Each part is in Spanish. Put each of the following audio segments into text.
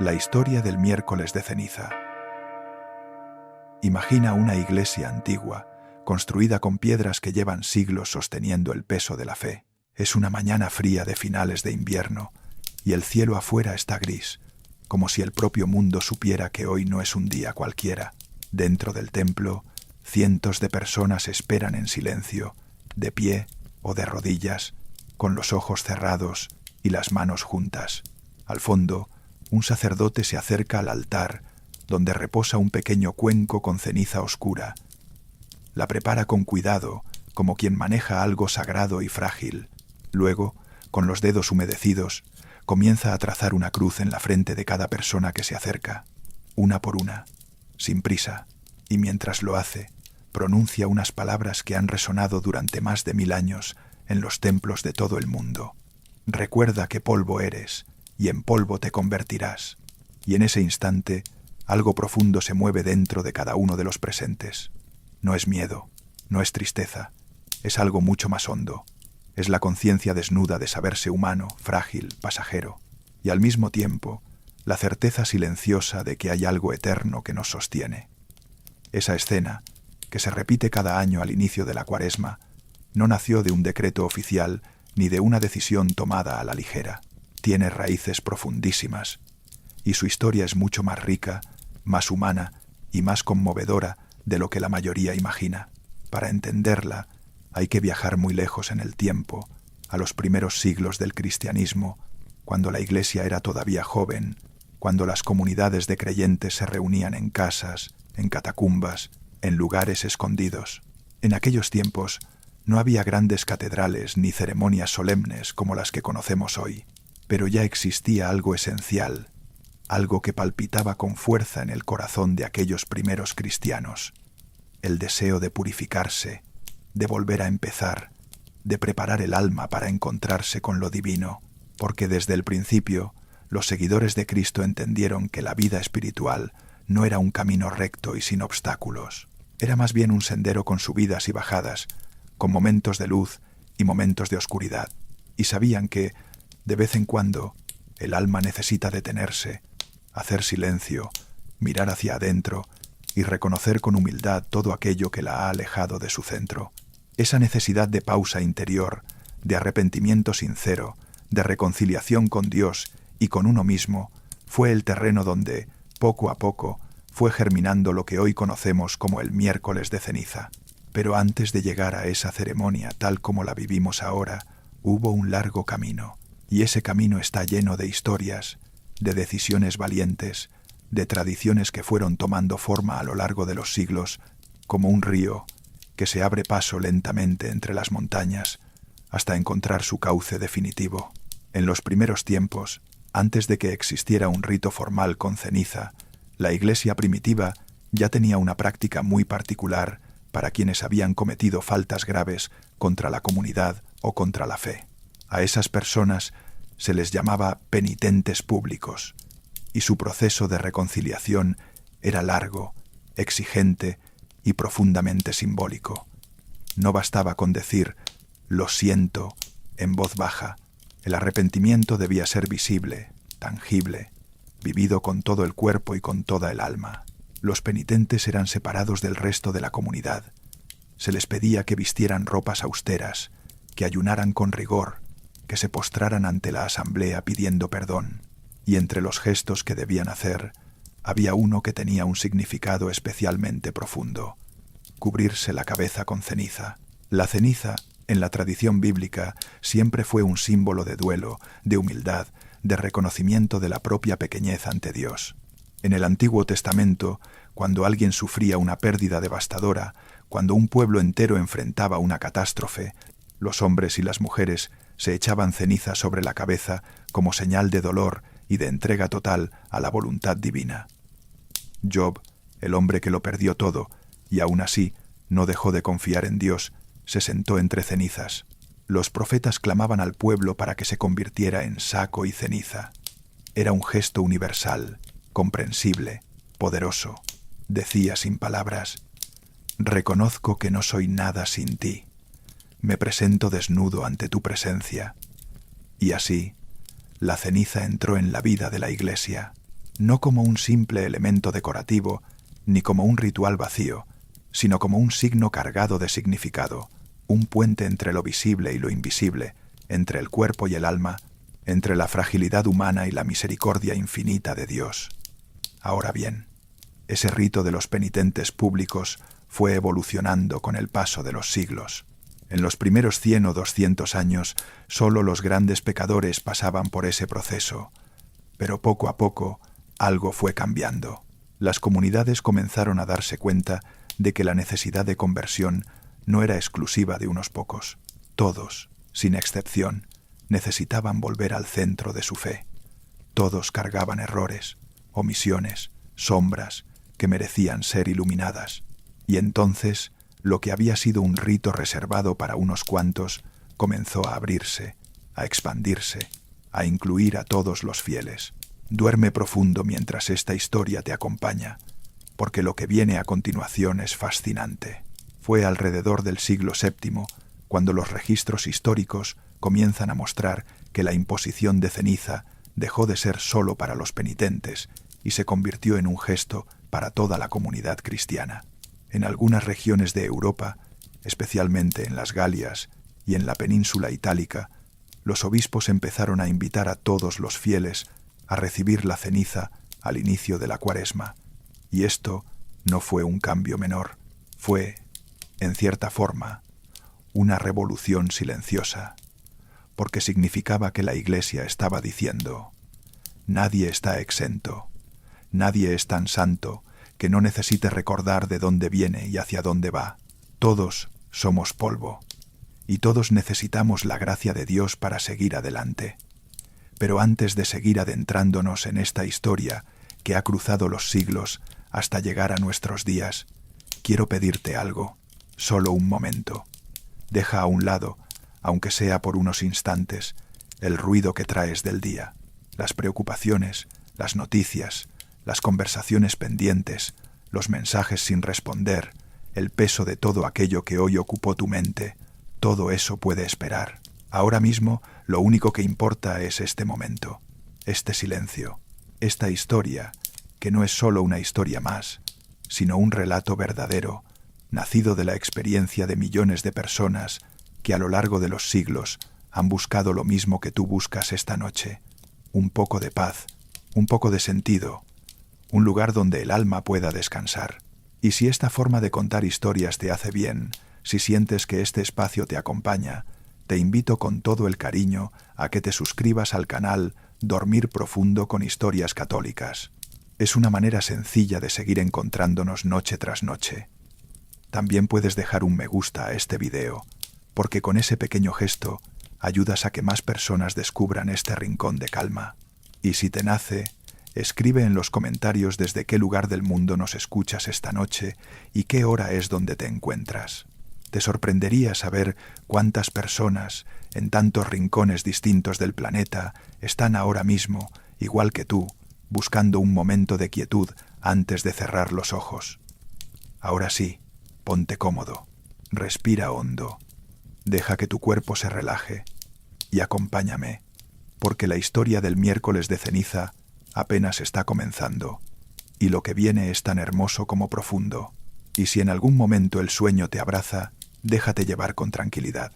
La historia del miércoles de ceniza. Imagina una iglesia antigua, construida con piedras que llevan siglos sosteniendo el peso de la fe. Es una mañana fría de finales de invierno, y el cielo afuera está gris, como si el propio mundo supiera que hoy no es un día cualquiera. Dentro del templo, cientos de personas esperan en silencio, de pie o de rodillas, con los ojos cerrados y las manos juntas. Al fondo, un sacerdote se acerca al altar, donde reposa un pequeño cuenco con ceniza oscura. La prepara con cuidado, como quien maneja algo sagrado y frágil. Luego, con los dedos humedecidos, comienza a trazar una cruz en la frente de cada persona que se acerca, una por una, sin prisa, y mientras lo hace, pronuncia unas palabras que han resonado durante más de 1000 años en los templos de todo el mundo. Recuerda que polvo eres, y en polvo te convertirás. Y en ese instante, algo profundo se mueve dentro de cada uno de los presentes. No es miedo, no es tristeza, es algo mucho más hondo. Es la conciencia desnuda de saberse humano, frágil, pasajero, y al mismo tiempo, la certeza silenciosa de que hay algo eterno que nos sostiene. Esa escena, que se repite cada año al inicio de la Cuaresma, no nació de un decreto oficial ni de una decisión tomada a la ligera. Tiene raíces profundísimas, y su historia es mucho más rica, más humana y más conmovedora de lo que la mayoría imagina. Para entenderla, hay que viajar muy lejos en el tiempo, a los primeros siglos del cristianismo, cuando la Iglesia era todavía joven, cuando las comunidades de creyentes se reunían en casas, en catacumbas, en lugares escondidos. En aquellos tiempos no había grandes catedrales ni ceremonias solemnes como las que conocemos hoy, pero ya existía algo esencial, algo que palpitaba con fuerza en el corazón de aquellos primeros cristianos: el deseo de purificarse, de volver a empezar, de preparar el alma para encontrarse con lo divino, porque desde el principio los seguidores de Cristo entendieron que la vida espiritual no era un camino recto y sin obstáculos, era más bien un sendero con subidas y bajadas, con momentos de luz y momentos de oscuridad, y sabían que, de vez en cuando, el alma necesita detenerse, hacer silencio, mirar hacia adentro y reconocer con humildad todo aquello que la ha alejado de su centro. Esa necesidad de pausa interior, de arrepentimiento sincero, de reconciliación con Dios y con uno mismo, fue el terreno donde, poco a poco, fue germinando lo que hoy conocemos como el miércoles de ceniza. Pero antes de llegar a esa ceremonia tal como la vivimos ahora, hubo un largo camino. Y ese camino está lleno de historias, de decisiones valientes, de tradiciones que fueron tomando forma a lo largo de los siglos, como un río que se abre paso lentamente entre las montañas hasta encontrar su cauce definitivo. En los primeros tiempos, antes de que existiera un rito formal con ceniza, la Iglesia primitiva ya tenía una práctica muy particular para quienes habían cometido faltas graves contra la comunidad o contra la fe. A esas personas se les llamaba penitentes públicos, y su proceso de reconciliación era largo, exigente y profundamente simbólico. No bastaba con decir «lo siento» en voz baja. El arrepentimiento debía ser visible, tangible, vivido con todo el cuerpo y con toda el alma. Los penitentes eran separados del resto de la comunidad. Se les pedía que vistieran ropas austeras, que ayunaran con rigor, que se postraran ante la asamblea pidiendo perdón. Y entre los gestos que debían hacer, había uno que tenía un significado especialmente profundo: cubrirse la cabeza con ceniza. La ceniza, en la tradición bíblica, siempre fue un símbolo de duelo, de humildad, de reconocimiento de la propia pequeñez ante Dios. En el Antiguo Testamento, cuando alguien sufría una pérdida devastadora, cuando un pueblo entero enfrentaba una catástrofe, los hombres y las mujeres se echaban ceniza sobre la cabeza como señal de dolor y de entrega total a la voluntad divina. Job, el hombre que lo perdió todo, y aún así no dejó de confiar en Dios, se sentó entre cenizas. Los profetas clamaban al pueblo para que se convirtiera en saco y ceniza. Era un gesto universal, comprensible, poderoso. Decía sin palabras: «Reconozco que no soy nada sin ti. Me presento desnudo ante tu presencia». Y así, la ceniza entró en la vida de la Iglesia. no como un simple elemento decorativo, ni como un ritual vacío, sino como un signo cargado de significado, un puente entre lo visible y lo invisible, entre el cuerpo y el alma, entre la fragilidad humana y la misericordia infinita de Dios. Ahora bien, ese rito de los penitentes públicos fue evolucionando con el paso de los siglos. En los primeros 100 o 200 años, solo los grandes pecadores pasaban por ese proceso, pero poco a poco algo fue cambiando. Las comunidades comenzaron a darse cuenta de que la necesidad de conversión no era exclusiva de unos pocos. Todos, sin excepción, necesitaban volver al centro de su fe. Todos cargaban errores, omisiones, sombras que merecían ser iluminadas. Y entonces, lo que había sido un rito reservado para unos cuantos comenzó a abrirse, a expandirse, a incluir a todos los fieles. Duerme profundo mientras esta historia te acompaña, porque lo que viene a continuación es fascinante. Fue alrededor del siglo VII cuando los registros históricos comienzan a mostrar que la imposición de ceniza dejó de ser solo para los penitentes y se convirtió en un gesto para toda la comunidad cristiana. En algunas regiones de Europa, especialmente en las Galias y en la península itálica, los obispos empezaron a invitar a todos los fieles a recibir la ceniza al inicio de la Cuaresma. Y esto no fue un cambio menor, fue, en cierta forma, una revolución silenciosa, porque significaba que la Iglesia estaba diciendo: nadie está exento, nadie es tan santo que no necesite recordar de dónde viene y hacia dónde va. Todos somos polvo, y todos necesitamos la gracia de Dios para seguir adelante. Pero antes de seguir adentrándonos en esta historia que ha cruzado los siglos hasta llegar a nuestros días, quiero pedirte algo, solo un momento. Deja a un lado, aunque sea por unos instantes, el ruido que traes del día, las preocupaciones, las noticias, las conversaciones pendientes, los mensajes sin responder, el peso de todo aquello que hoy ocupó tu mente. Todo eso puede esperar. Ahora mismo, lo único que importa es este momento, este silencio, esta historia, que no es solo una historia más, sino un relato verdadero, nacido de la experiencia de millones de personas que a lo largo de los siglos han buscado lo mismo que tú buscas esta noche: un poco de paz, un poco de sentido, un lugar donde el alma pueda descansar. Y si esta forma de contar historias te hace bien, si sientes que este espacio te acompaña, te invito con todo el cariño a que te suscribas al canal Dormir Profundo con Historias Católicas. Es una manera sencilla de seguir encontrándonos noche tras noche. También puedes dejar un me gusta a este video, porque con ese pequeño gesto ayudas a que más personas descubran este rincón de calma. Y si te nace, escribe en los comentarios desde qué lugar del mundo nos escuchas esta noche y qué hora es donde te encuentras. Te sorprendería saber cuántas personas, en tantos rincones distintos del planeta, están ahora mismo, igual que tú, buscando un momento de quietud antes de cerrar los ojos. Ahora sí, ponte cómodo, respira hondo, deja que tu cuerpo se relaje y acompáñame, porque la historia del miércoles de ceniza apenas está comenzando, y lo que viene es tan hermoso como profundo. Y si en algún momento el sueño te abraza, déjate llevar con tranquilidad.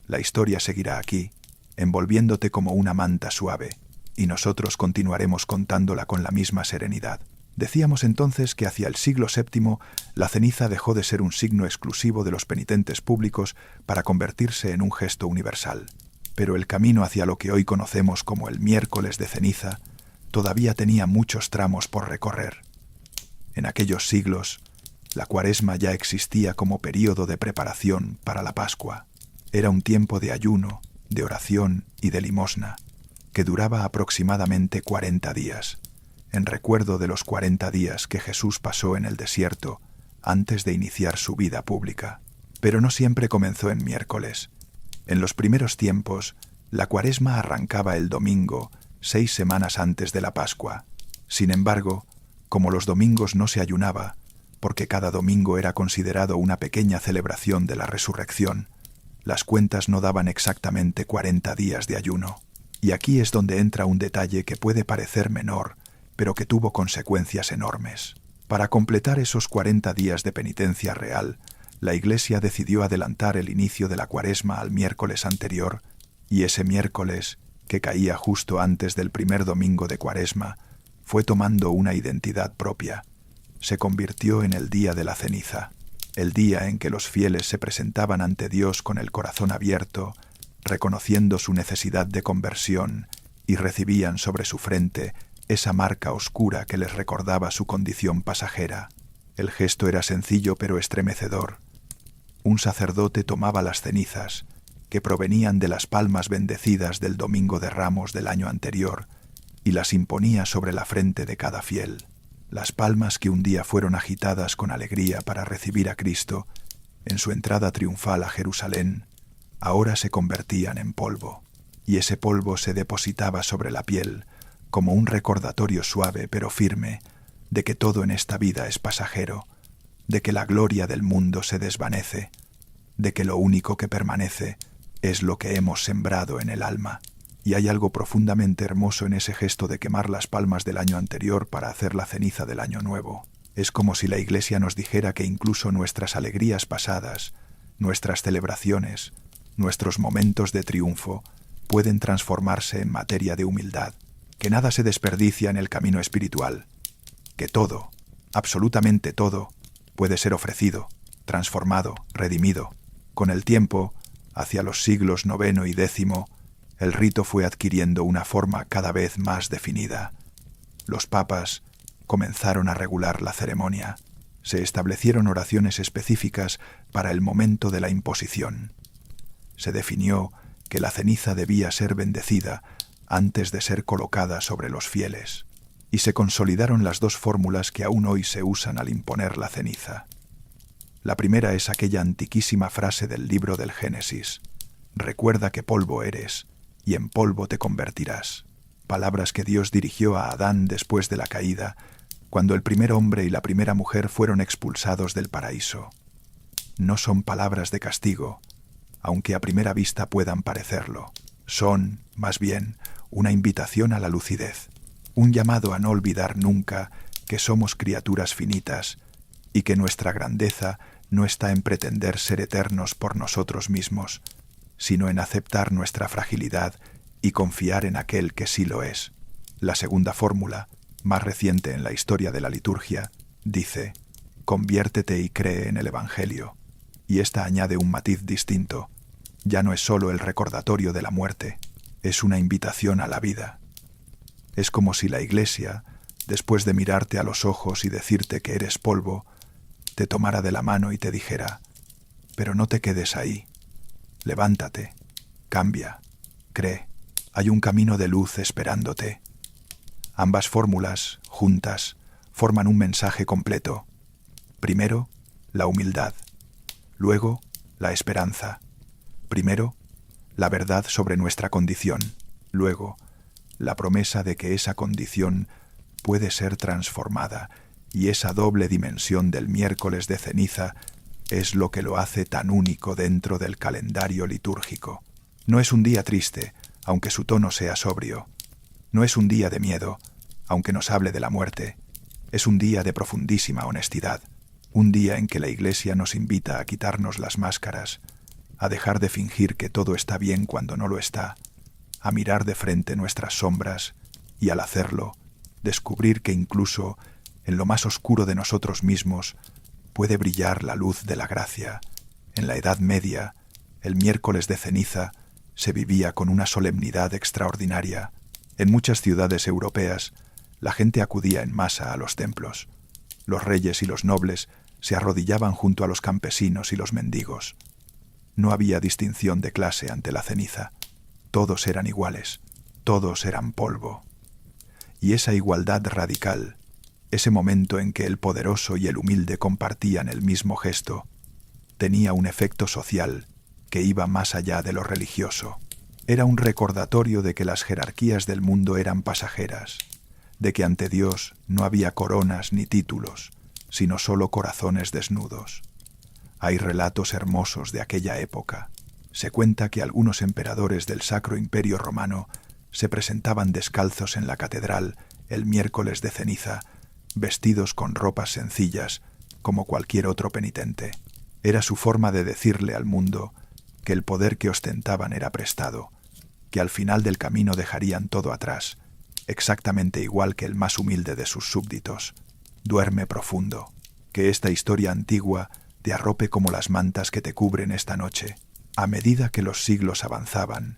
La historia seguirá aquí, envolviéndote como una manta suave, y nosotros continuaremos contándola con la misma serenidad. Decíamos entonces que hacia el siglo VII la ceniza dejó de ser un signo exclusivo de los penitentes públicos para convertirse en un gesto universal. Pero el camino hacia lo que hoy conocemos como el miércoles de ceniza todavía tenía muchos tramos por recorrer. En aquellos siglos, la Cuaresma ya existía como período de preparación para la Pascua. Era un tiempo de ayuno, de oración y de limosna, que duraba aproximadamente 40 días, en recuerdo de los 40 días que Jesús pasó en el desierto antes de iniciar su vida pública. Pero no siempre comenzó en miércoles. En los primeros tiempos, la Cuaresma arrancaba el domingo, 6 semanas antes de la Pascua. Sin embargo, como los domingos no se ayunaba, porque cada domingo era considerado una pequeña celebración de la resurrección, las cuentas no daban exactamente 40 días de ayuno. Y aquí es donde entra un detalle que puede parecer menor pero que tuvo consecuencias enormes. Para completar esos 40 días de penitencia real, la Iglesia decidió adelantar el inicio de la Cuaresma al miércoles anterior, y ese miércoles, que caía justo antes del primer domingo de Cuaresma, fue tomando una identidad propia. Se convirtió en el día de la ceniza, el día en que los fieles se presentaban ante Dios con el corazón abierto, reconociendo su necesidad de conversión, y recibían sobre su frente esa marca oscura que les recordaba su condición pasajera. El gesto era sencillo pero estremecedor. Un sacerdote tomaba las cenizas, que provenían de las palmas bendecidas del Domingo de Ramos del año anterior, y las imponía sobre la frente de cada fiel. Las palmas que un día fueron agitadas con alegría para recibir a Cristo en su entrada triunfal a Jerusalén, ahora se convertían en polvo, y ese polvo se depositaba sobre la piel como un recordatorio suave pero firme de que todo en esta vida es pasajero, de que la gloria del mundo se desvanece, de que lo único que permanece es lo que hemos sembrado en el alma. Y hay algo profundamente hermoso en ese gesto de quemar las palmas del año anterior para hacer la ceniza del año nuevo. Es como si la Iglesia nos dijera que incluso nuestras alegrías pasadas, nuestras celebraciones, nuestros momentos de triunfo, pueden transformarse en materia de humildad, que nada se desperdicia en el camino espiritual, que todo, absolutamente todo, puede ser ofrecido, transformado, redimido. Con el tiempo, hacia los siglos IX y X, el rito fue adquiriendo una forma cada vez más definida. Los papas comenzaron a regular la ceremonia. Se establecieron oraciones específicas para el momento de la imposición. Se definió que la ceniza debía ser bendecida antes de ser colocada sobre los fieles, y se consolidaron las dos fórmulas que aún hoy se usan al imponer la ceniza. La primera es aquella antiquísima frase del libro del Génesis: «Recuerda que polvo eres, y en polvo te convertirás». Palabras que Dios dirigió a Adán después de la caída, cuando el primer hombre y la primera mujer fueron expulsados del paraíso. No son palabras de castigo, aunque a primera vista puedan parecerlo. Son, más bien, una invitación a la lucidez, un llamado a no olvidar nunca que somos criaturas finitas y que nuestra grandeza no está en pretender ser eternos por nosotros mismos, sino en aceptar nuestra fragilidad y confiar en aquel que sí lo es. La segunda fórmula, más reciente en la historia de la liturgia, dice: «Conviértete y cree en el Evangelio». Y esta añade un matiz distinto. Ya no es solo el recordatorio de la muerte, es una invitación a la vida. Es como si la Iglesia, después de mirarte a los ojos y decirte que eres polvo, te tomara de la mano y te dijera: «Pero no te quedes ahí. Levántate, cambia, cree, hay un camino de luz esperándote». Ambas fórmulas, juntas, forman un mensaje completo. Primero, la humildad. Luego, la esperanza. Primero, la verdad sobre nuestra condición. Luego, la promesa de que esa condición puede ser transformada, y esa doble dimensión del miércoles de ceniza es lo que lo hace tan único dentro del calendario litúrgico. No es un día triste, aunque su tono sea sobrio. No es un día de miedo, aunque nos hable de la muerte. Es un día de profundísima honestidad, un día en que la Iglesia nos invita a quitarnos las máscaras, a dejar de fingir que todo está bien cuando no lo está, a mirar de frente nuestras sombras y, al hacerlo, descubrir que incluso en lo más oscuro de nosotros mismos puede brillar la luz de la gracia. En la Edad Media, el miércoles de ceniza se vivía con una solemnidad extraordinaria. En muchas ciudades europeas, la gente acudía en masa a los templos. Los reyes y los nobles se arrodillaban junto a los campesinos y los mendigos. No había distinción de clase ante la ceniza. Todos eran iguales, todos eran polvo. Y esa igualdad radical, ese momento en que el poderoso y el humilde compartían el mismo gesto, tenía un efecto social que iba más allá de lo religioso. Era un recordatorio de que las jerarquías del mundo eran pasajeras, de que ante Dios no había coronas ni títulos, sino solo corazones desnudos. Hay relatos hermosos de aquella época. Se cuenta que algunos emperadores del Sacro Imperio Romano se presentaban descalzos en la catedral el miércoles de ceniza, vestidos con ropas sencillas, como cualquier otro penitente. Era su forma de decirle al mundo que el poder que ostentaban era prestado, que al final del camino dejarían todo atrás, exactamente igual que el más humilde de sus súbditos. Duerme profundo, que esta historia antigua te arrope como las mantas que te cubren esta noche. A medida que los siglos avanzaban,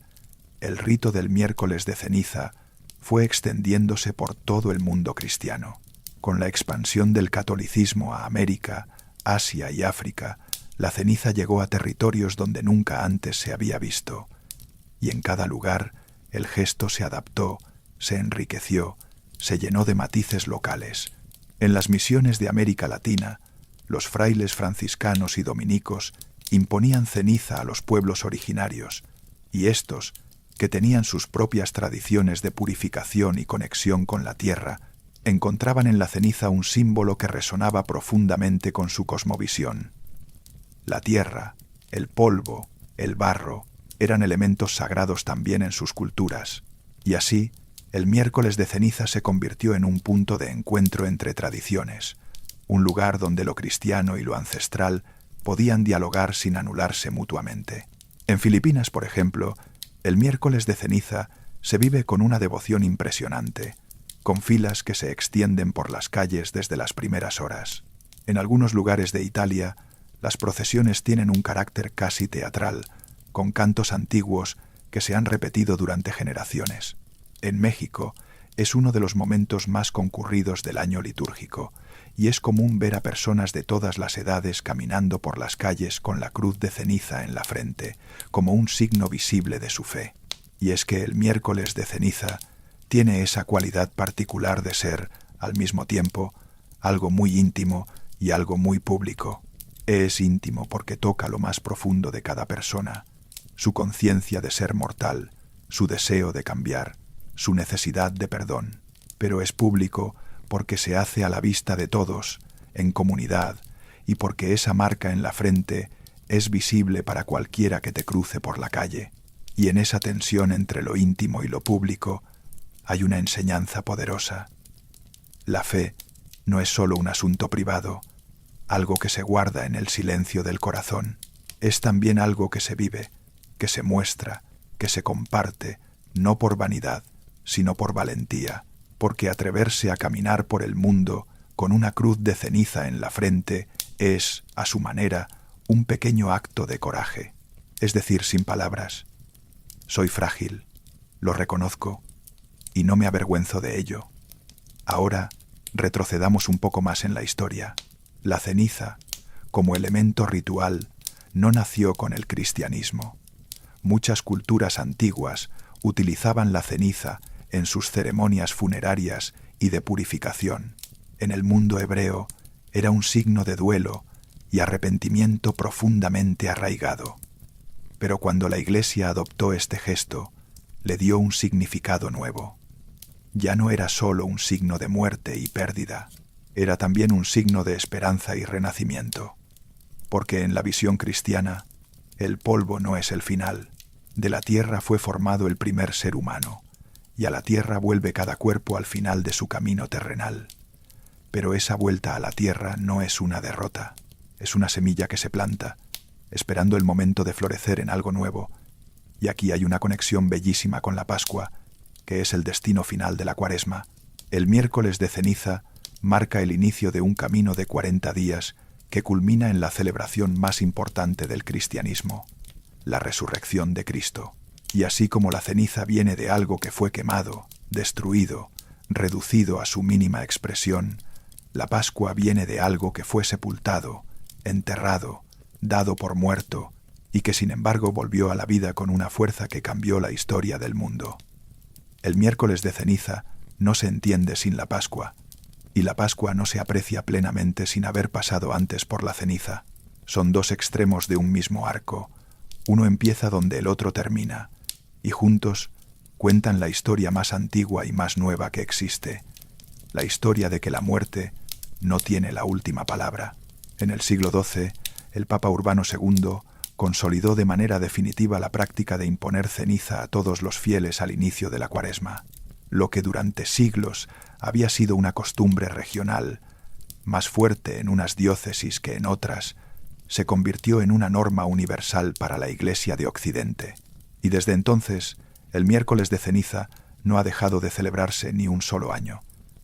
el rito del miércoles de ceniza fue extendiéndose por todo el mundo cristiano. Con la expansión del catolicismo a América, Asia y África, la ceniza llegó a territorios donde nunca antes se había visto, y en cada lugar el gesto se adaptó, se enriqueció, se llenó de matices locales. En las misiones de América Latina, los frailes franciscanos y dominicos imponían ceniza a los pueblos originarios, y estos, que tenían sus propias tradiciones de purificación y conexión con la tierra, encontraban en la ceniza un símbolo que resonaba profundamente con su cosmovisión. La tierra, el polvo, el barro, eran elementos sagrados también en sus culturas, y así, el miércoles de ceniza se convirtió en un punto de encuentro entre tradiciones, un lugar donde lo cristiano y lo ancestral podían dialogar sin anularse mutuamente. En Filipinas, por ejemplo, el miércoles de ceniza se vive con una devoción impresionante, con filas que se extienden por las calles desde las primeras horas. En algunos lugares de Italia, las procesiones tienen un carácter casi teatral, con cantos antiguos que se han repetido durante generaciones. En México, es uno de los momentos más concurridos del año litúrgico, y es común ver a personas de todas las edades caminando por las calles con la cruz de ceniza en la frente, como un signo visible de su fe. Y es que el miércoles de ceniza tiene esa cualidad particular de ser, al mismo tiempo, algo muy íntimo y algo muy público. Es íntimo porque toca lo más profundo de cada persona, su conciencia de ser mortal, su deseo de cambiar, su necesidad de perdón. Pero es público porque se hace a la vista de todos, en comunidad, y porque esa marca en la frente es visible para cualquiera que te cruce por la calle. Y en esa tensión entre lo íntimo y lo público hay una enseñanza poderosa. La fe no es solo un asunto privado, algo que se guarda en el silencio del corazón. Es también algo que se vive, que se muestra, que se comparte, no por vanidad, sino por valentía, porque atreverse a caminar por el mundo con una cruz de ceniza en la frente es, a su manera, un pequeño acto de coraje, es decir, sin palabras. Soy frágil, lo reconozco, y no me avergüenzo de ello. Ahora, retrocedamos un poco más en la historia. La ceniza, como elemento ritual, no nació con el cristianismo. Muchas culturas antiguas utilizaban la ceniza en sus ceremonias funerarias y de purificación. En el mundo hebreo era un signo de duelo y arrepentimiento profundamente arraigado. Pero cuando la Iglesia adoptó este gesto, le dio un significado nuevo. Ya no era solo un signo de muerte y pérdida, era también un signo de esperanza y renacimiento. Porque en la visión cristiana, el polvo no es el final. De la tierra fue formado el primer ser humano, y a la tierra vuelve cada cuerpo al final de su camino terrenal. Pero esa vuelta a la tierra no es una derrota, es una semilla que se planta, esperando el momento de florecer en algo nuevo. Y aquí hay una conexión bellísima con la Pascua, que es el destino final de la Cuaresma. El miércoles de ceniza marca el inicio de un camino de 40 días que culmina en la celebración más importante del cristianismo, la resurrección de Cristo. Y así como la ceniza viene de algo que fue quemado, destruido, reducido a su mínima expresión, la Pascua viene de algo que fue sepultado, enterrado, dado por muerto, y que sin embargo volvió a la vida con una fuerza que cambió la historia del mundo. El miércoles de ceniza no se entiende sin la Pascua, y la Pascua no se aprecia plenamente sin haber pasado antes por la ceniza. Son dos extremos de un mismo arco. Uno empieza donde el otro termina, y juntos cuentan la historia más antigua y más nueva que existe, la historia de que la muerte no tiene la última palabra. En el siglo XII, el Papa Urbano II consolidó de manera definitiva la práctica de imponer ceniza a todos los fieles al inicio de la Cuaresma. Lo que durante siglos había sido una costumbre regional, más fuerte en unas diócesis que en otras, se convirtió en una norma universal para la Iglesia de Occidente. Y desde entonces, el miércoles de ceniza no ha dejado de celebrarse ni un solo año.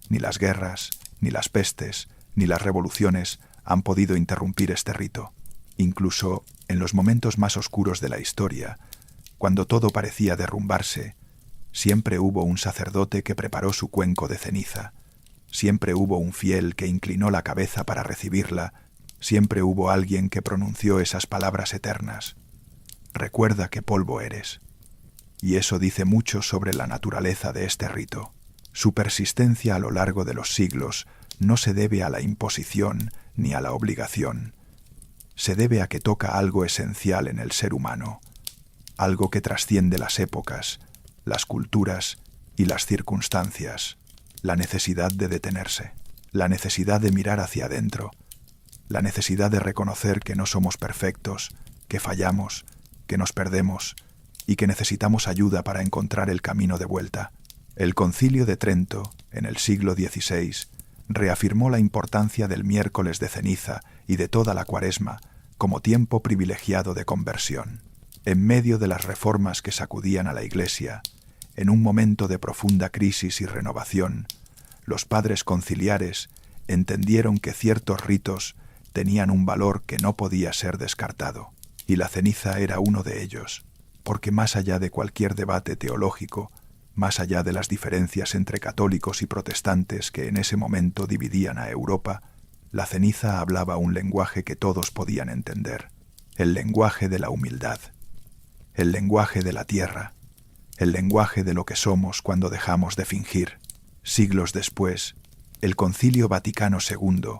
Ni las guerras, ni las pestes, ni las revoluciones han podido interrumpir este rito. Incluso en los momentos más oscuros de la historia, cuando todo parecía derrumbarse, siempre hubo un sacerdote que preparó su cuenco de ceniza. Siempre hubo un fiel que inclinó la cabeza para recibirla. Siempre hubo alguien que pronunció esas palabras eternas. Recuerda que polvo eres. Y eso dice mucho sobre la naturaleza de este rito. Su persistencia a lo largo de los siglos no se debe a la imposición ni a la obligación. Se debe a que toca algo esencial en el ser humano, algo que trasciende las épocas, las culturas y las circunstancias, la necesidad de detenerse, la necesidad de mirar hacia adentro, la necesidad de reconocer que no somos perfectos, que fallamos, que nos perdemos y que necesitamos ayuda para encontrar el camino de vuelta. El Concilio de Trento, en el siglo XVI, reafirmó la importancia del miércoles de ceniza y de toda la Cuaresma como tiempo privilegiado de conversión. En medio de las reformas que sacudían a la Iglesia, en un momento de profunda crisis y renovación, los padres conciliares entendieron que ciertos ritos tenían un valor que no podía ser descartado, y la ceniza era uno de ellos, porque más allá de cualquier debate teológico, más allá de las diferencias entre católicos y protestantes que en ese momento dividían a Europa, la ceniza hablaba un lenguaje que todos podían entender, el lenguaje de la humildad, el lenguaje de la tierra, el lenguaje de lo que somos cuando dejamos de fingir. Siglos después, el Concilio Vaticano II,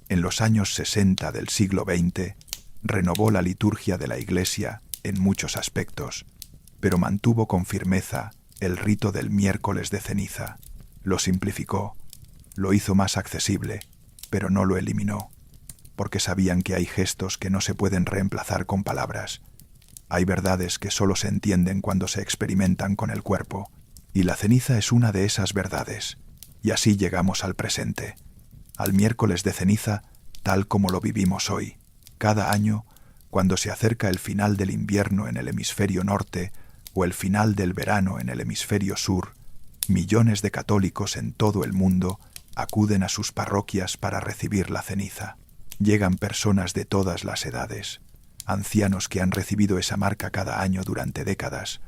en los años 60 del siglo XX, renovó la liturgia de la Iglesia en muchos aspectos, pero mantuvo con firmeza el rito del miércoles de ceniza. Lo simplificó, lo hizo más accesible, pero no lo eliminó, porque sabían que hay gestos que no se pueden reemplazar con palabras. Hay verdades que solo se entienden cuando se experimentan con el cuerpo, y la ceniza es una de esas verdades. Y así llegamos al presente, al miércoles de ceniza tal como lo vivimos hoy. Cada año, cuando se acerca el final del invierno en el hemisferio norte o el final del verano en el hemisferio sur, millones de católicos en todo el mundo acuden a sus parroquias para recibir la ceniza. Llegan personas de todas las edades, ancianos que han recibido esa marca cada año durante décadas,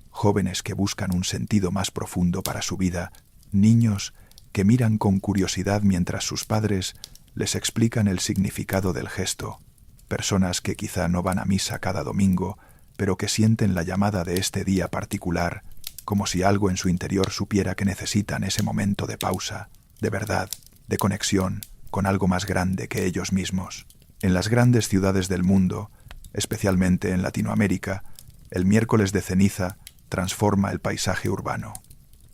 jóvenes que buscan un sentido más profundo para su vida, niños que miran con curiosidad mientras sus padres les explican el significado del gesto, personas que quizá no van a misa cada domingo, pero que sienten la llamada de este día particular, como si algo en su interior supiera que necesitan ese momento de pausa, de verdad, de conexión con algo más grande que ellos mismos. En las grandes ciudades del mundo, especialmente en Latinoamérica, el miércoles de ceniza transforma el paisaje urbano.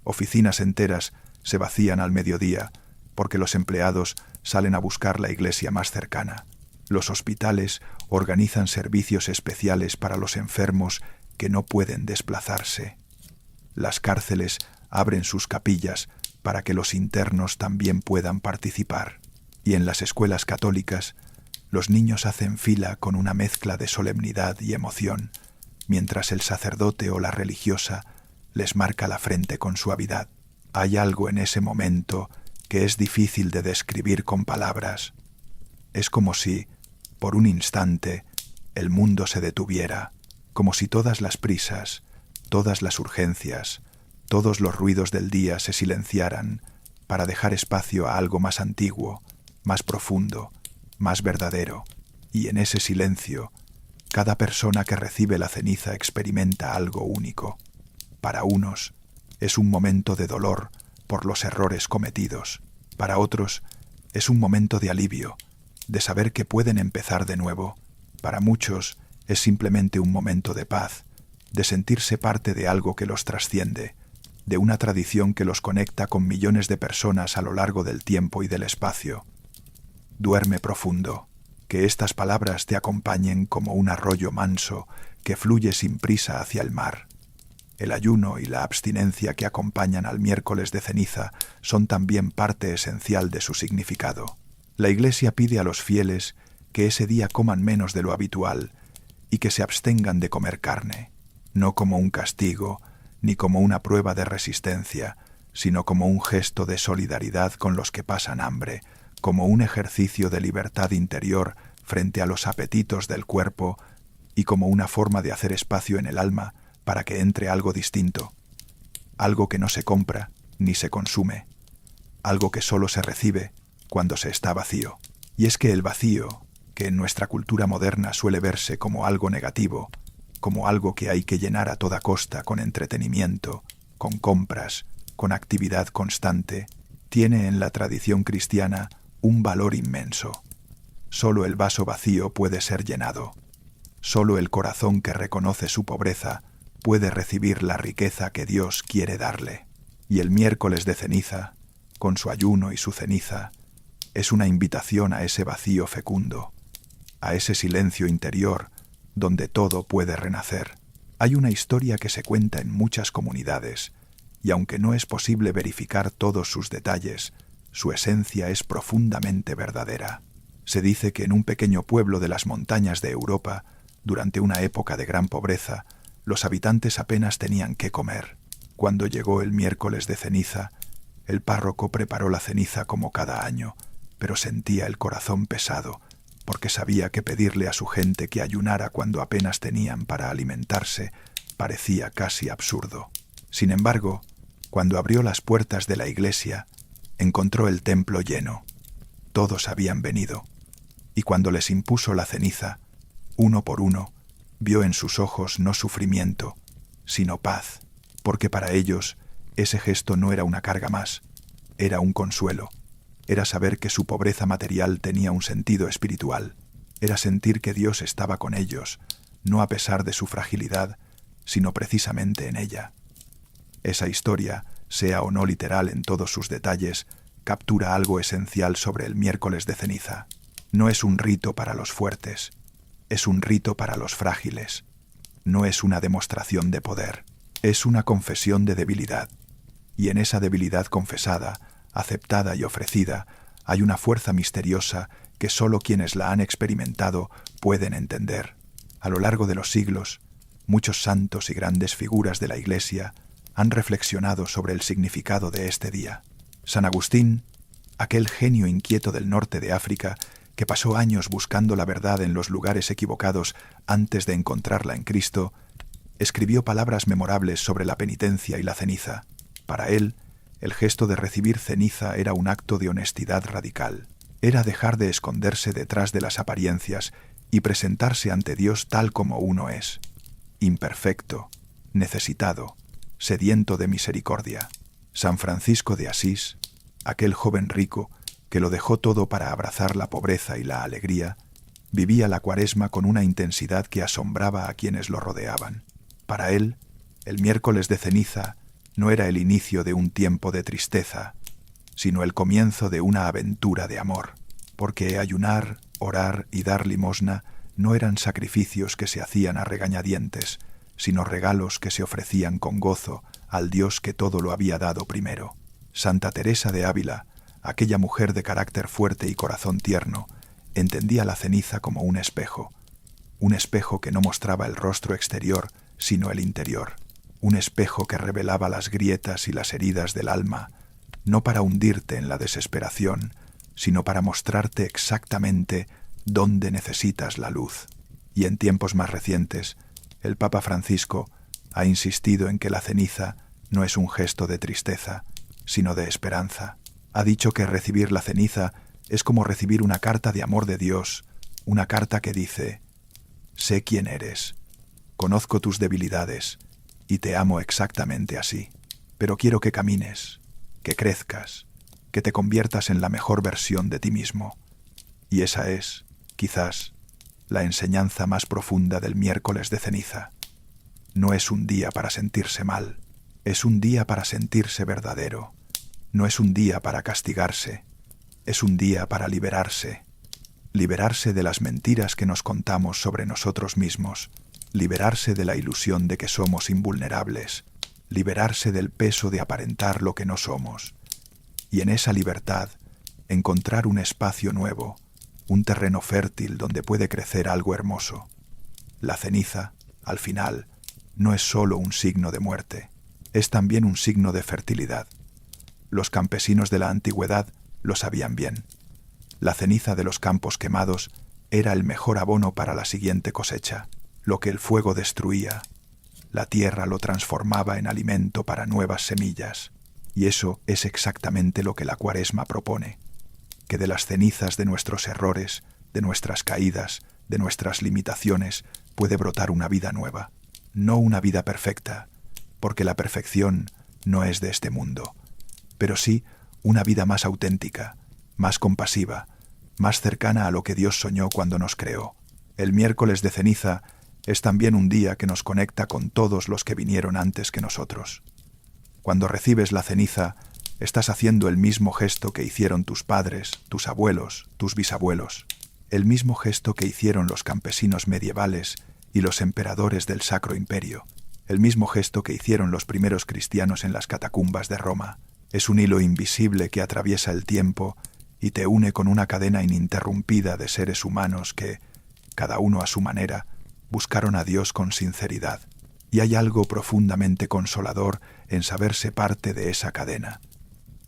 Oficinas enteras se vacían al mediodía porque los empleados salen a buscar la iglesia más cercana. Los hospitales organizan servicios especiales para los enfermos que no pueden desplazarse. Las cárceles abren sus capillas para que los internos también puedan participar. Y en las escuelas católicas, los niños hacen fila con una mezcla de solemnidad y emoción, mientras el sacerdote o la religiosa les marca la frente con suavidad. Hay algo en ese momento que es difícil de describir con palabras. Es como si, por un instante, el mundo se detuviera, como si todas las prisas, todas las urgencias, todos los ruidos del día se silenciaran para dejar espacio a algo más antiguo, más profundo, más verdadero. Y en ese silencio, cada persona que recibe la ceniza experimenta algo único. Para unos, es un momento de dolor por los errores cometidos. Para otros, es un momento de alivio, de saber que pueden empezar de nuevo. Para muchos, es simplemente un momento de paz, de sentirse parte de algo que los trasciende, de una tradición que los conecta con millones de personas a lo largo del tiempo y del espacio. Duerme profundo, que estas palabras te acompañen como un arroyo manso que fluye sin prisa hacia el mar. El ayuno y la abstinencia que acompañan al miércoles de ceniza son también parte esencial de su significado. La Iglesia pide a los fieles que ese día coman menos de lo habitual y que se abstengan de comer carne, no como un castigo ni como una prueba de resistencia, sino como un gesto de solidaridad con los que pasan hambre, como un ejercicio de libertad interior frente a los apetitos del cuerpo y como una forma de hacer espacio en el alma para que entre algo distinto, algo que no se compra ni se consume, algo que solo se recibe cuando se está vacío. Y es que el vacío, que en nuestra cultura moderna suele verse como algo negativo, como algo que hay que llenar a toda costa con entretenimiento, con compras, con actividad constante, tiene en la tradición cristiana un valor inmenso. Solo el vaso vacío puede ser llenado. Solo el corazón que reconoce su pobreza puede recibir la riqueza que Dios quiere darle. Y el miércoles de ceniza, con su ayuno y su ceniza, es una invitación a ese vacío fecundo, a ese silencio interior donde todo puede renacer. Hay una historia que se cuenta en muchas comunidades, y aunque no es posible verificar todos sus detalles, su esencia es profundamente verdadera. Se dice que en un pequeño pueblo de las montañas de Europa, durante una época de gran pobreza, los habitantes apenas tenían qué comer. Cuando llegó el miércoles de ceniza, el párroco preparó la ceniza como cada año, pero sentía el corazón pesado, porque sabía que pedirle a su gente que ayunara cuando apenas tenían para alimentarse parecía casi absurdo. Sin embargo, cuando abrió las puertas de la iglesia, encontró el templo lleno. Todos habían venido, y cuando les impuso la ceniza, uno por uno, vio en sus ojos no sufrimiento, sino paz, porque para ellos ese gesto no era una carga más, era un consuelo. Era saber que su pobreza material tenía un sentido espiritual. Era sentir que Dios estaba con ellos, no a pesar de su fragilidad, sino precisamente en ella. Esa historia, sea o no literal en todos sus detalles, captura algo esencial sobre el miércoles de ceniza. No es un rito para los fuertes, es un rito para los frágiles. No es una demostración de poder, es una confesión de debilidad. Y en esa debilidad confesada, aceptada y ofrecida, hay una fuerza misteriosa que solo quienes la han experimentado pueden entender. A lo largo de los siglos, muchos santos y grandes figuras de la Iglesia han reflexionado sobre el significado de este día. San Agustín, aquel genio inquieto del norte de África que pasó años buscando la verdad en los lugares equivocados antes de encontrarla en Cristo, escribió palabras memorables sobre la penitencia y la ceniza. Para él, el gesto de recibir ceniza era un acto de honestidad radical. Era dejar de esconderse detrás de las apariencias y presentarse ante Dios tal como uno es, imperfecto, necesitado, sediento de misericordia. San Francisco de Asís, aquel joven rico que lo dejó todo para abrazar la pobreza y la alegría, vivía la Cuaresma con una intensidad que asombraba a quienes lo rodeaban. Para él, el miércoles de ceniza no era el inicio de un tiempo de tristeza, sino el comienzo de una aventura de amor, porque ayunar, orar y dar limosna no eran sacrificios que se hacían a regañadientes, sino regalos que se ofrecían con gozo al Dios que todo lo había dado primero. Santa Teresa de Ávila, aquella mujer de carácter fuerte y corazón tierno, entendía la ceniza como un espejo que no mostraba el rostro exterior, sino el interior. Un espejo que revelaba las grietas y las heridas del alma, no para hundirte en la desesperación, sino para mostrarte exactamente dónde necesitas la luz. Y en tiempos más recientes, el Papa Francisco ha insistido en que la ceniza no es un gesto de tristeza, sino de esperanza. Ha dicho que recibir la ceniza es como recibir una carta de amor de Dios, una carta que dice: sé quién eres, conozco tus debilidades, y te amo exactamente así, pero quiero que camines, que crezcas, que te conviertas en la mejor versión de ti mismo. Y esa es, quizás, la enseñanza más profunda del miércoles de ceniza. No es un día para sentirse mal, es un día para sentirse verdadero. No es un día para castigarse, es un día para liberarse. Liberarse de las mentiras que nos contamos sobre nosotros mismos, liberarse de la ilusión de que somos invulnerables, liberarse del peso de aparentar lo que no somos, y en esa libertad encontrar un espacio nuevo, un terreno fértil donde puede crecer algo hermoso. La ceniza, al final, no es solo un signo de muerte, es también un signo de fertilidad. Los campesinos de la antigüedad lo sabían bien. La ceniza de los campos quemados era el mejor abono para la siguiente cosecha. Lo que el fuego destruía, la tierra lo transformaba en alimento para nuevas semillas. Y eso es exactamente lo que la Cuaresma propone, que de las cenizas de nuestros errores, de nuestras caídas, de nuestras limitaciones, puede brotar una vida nueva. No una vida perfecta, porque la perfección no es de este mundo, pero sí una vida más auténtica, más compasiva, más cercana a lo que Dios soñó cuando nos creó. El miércoles de ceniza es también un día que nos conecta con todos los que vinieron antes que nosotros. Cuando recibes la ceniza, estás haciendo el mismo gesto que hicieron tus padres, tus abuelos, tus bisabuelos, el mismo gesto que hicieron los campesinos medievales y los emperadores del Sacro Imperio, el mismo gesto que hicieron los primeros cristianos en las catacumbas de Roma. Es un hilo invisible que atraviesa el tiempo y te une con una cadena ininterrumpida de seres humanos que, cada uno a su manera, buscaron a Dios con sinceridad. Y hay algo profundamente consolador en saberse parte de esa cadena,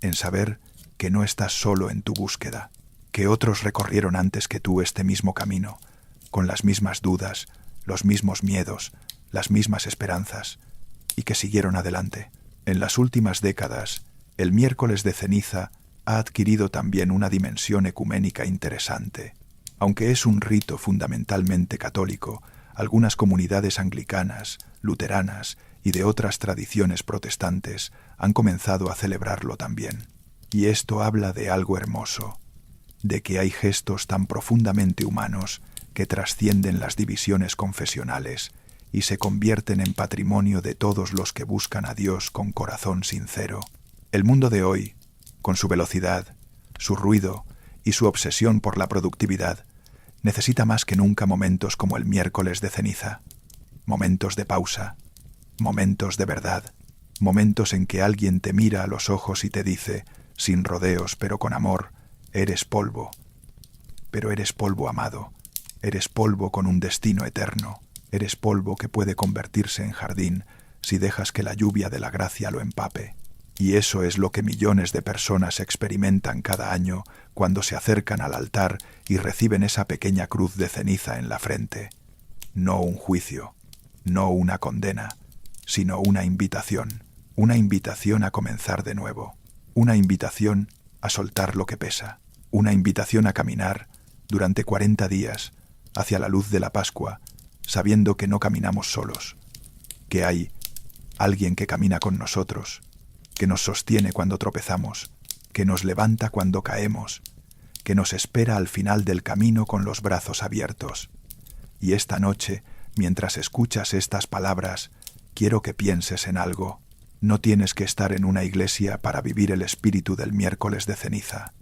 en saber que no estás solo en tu búsqueda, que otros recorrieron antes que tú este mismo camino, con las mismas dudas, los mismos miedos, las mismas esperanzas, y que siguieron adelante. En las últimas décadas, el miércoles de ceniza ha adquirido también una dimensión ecuménica interesante. Aunque es un rito fundamentalmente católico, algunas comunidades anglicanas, luteranas y de otras tradiciones protestantes han comenzado a celebrarlo también. Y esto habla de algo hermoso, de que hay gestos tan profundamente humanos que trascienden las divisiones confesionales y se convierten en patrimonio de todos los que buscan a Dios con corazón sincero. El mundo de hoy, con su velocidad, su ruido y su obsesión por la productividad, necesita más que nunca momentos como el miércoles de ceniza, momentos de pausa, momentos de verdad, momentos en que alguien te mira a los ojos y te dice, sin rodeos pero con amor, eres polvo, pero eres polvo amado, eres polvo con un destino eterno, eres polvo que puede convertirse en jardín si dejas que la lluvia de la gracia lo empape. Y eso es lo que millones de personas experimentan cada año cuando se acercan al altar y reciben esa pequeña cruz de ceniza en la frente. No un juicio, no una condena, sino una invitación a comenzar de nuevo, una invitación a soltar lo que pesa, una invitación a caminar durante 40 días hacia la luz de la Pascua, sabiendo que no caminamos solos, que hay alguien que camina con nosotros, que nos sostiene cuando tropezamos, que nos levanta cuando caemos, que nos espera al final del camino con los brazos abiertos. Y esta noche, mientras escuchas estas palabras, quiero que pienses en algo. No tienes que estar en una iglesia para vivir el espíritu del miércoles de ceniza.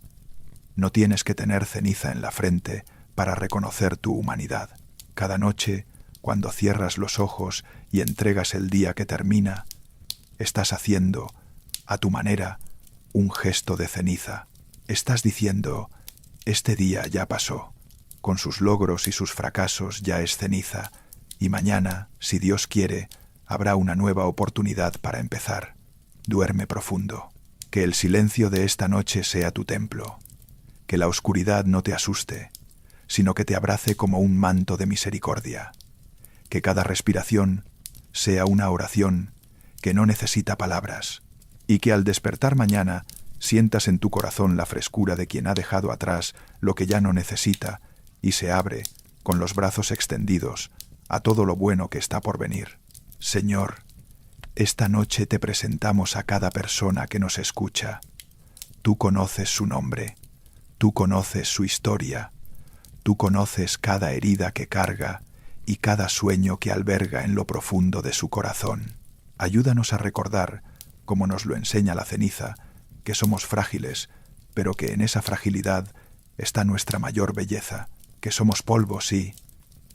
No tienes que tener ceniza en la frente para reconocer tu humanidad. Cada noche, cuando cierras los ojos y entregas el día que termina, estás haciendo, a tu manera, un gesto de ceniza. Estás diciendo, este día ya pasó, con sus logros y sus fracasos ya es ceniza, y mañana, si Dios quiere, habrá una nueva oportunidad para empezar. Duerme profundo. Que el silencio de esta noche sea tu templo. Que la oscuridad no te asuste, sino que te abrace como un manto de misericordia. Que cada respiración sea una oración que no necesita palabras, y que al despertar mañana sientas en tu corazón la frescura de quien ha dejado atrás lo que ya no necesita y se abre, con los brazos extendidos, a todo lo bueno que está por venir. Señor, esta noche te presentamos a cada persona que nos escucha. Tú conoces su nombre, tú conoces su historia, tú conoces cada herida que carga y cada sueño que alberga en lo profundo de su corazón. Ayúdanos a recordar, como nos lo enseña la ceniza, que somos frágiles, pero que en esa fragilidad está nuestra mayor belleza, que somos polvo, sí,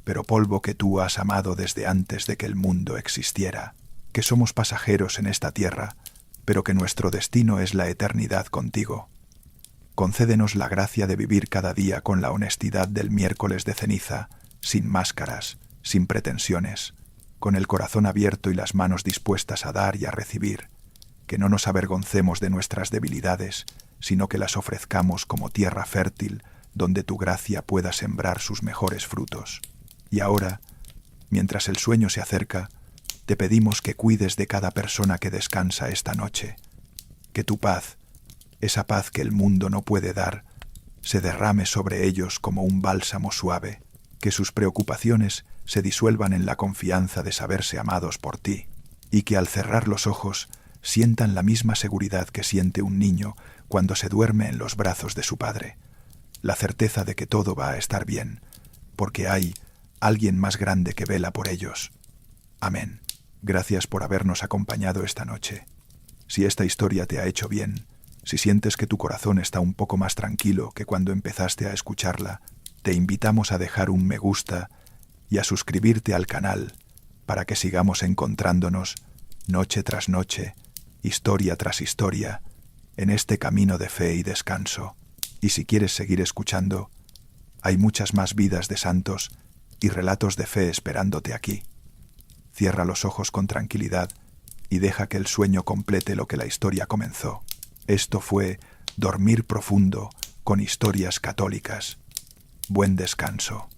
pero polvo que tú has amado desde antes de que el mundo existiera. que somos pasajeros en esta tierra, pero que nuestro destino es la eternidad contigo. Concédenos la gracia de vivir cada día con la honestidad del miércoles de ceniza, sin máscaras, sin pretensiones, con el corazón abierto y las manos dispuestas a dar y a recibir, que no nos avergoncemos de nuestras debilidades, sino que las ofrezcamos como tierra fértil donde tu gracia pueda sembrar sus mejores frutos. Y ahora, mientras el sueño se acerca, te pedimos que cuides de cada persona que descansa esta noche, que tu paz, esa paz que el mundo no puede dar, se derrame sobre ellos como un bálsamo suave, que sus preocupaciones se disuelvan en la confianza de saberse amados por ti, y que al cerrar los ojos sientan la misma seguridad que siente un niño cuando se duerme en los brazos de su padre, la certeza de que todo va a estar bien, porque hay alguien más grande que vela por ellos. Amén. Gracias por habernos acompañado esta noche. Si esta historia te ha hecho bien, si sientes que tu corazón está un poco más tranquilo que cuando empezaste a escucharla, te invitamos a dejar un me gusta y a suscribirte al canal para que sigamos encontrándonos noche tras noche, historia tras historia, en este camino de fe y descanso. Y si quieres seguir escuchando, hay muchas más vidas de santos y relatos de fe esperándote aquí. Cierra los ojos con tranquilidad y deja que el sueño complete lo que la historia comenzó. Esto fue Dormir Profundo con historias católicas. Buen descanso.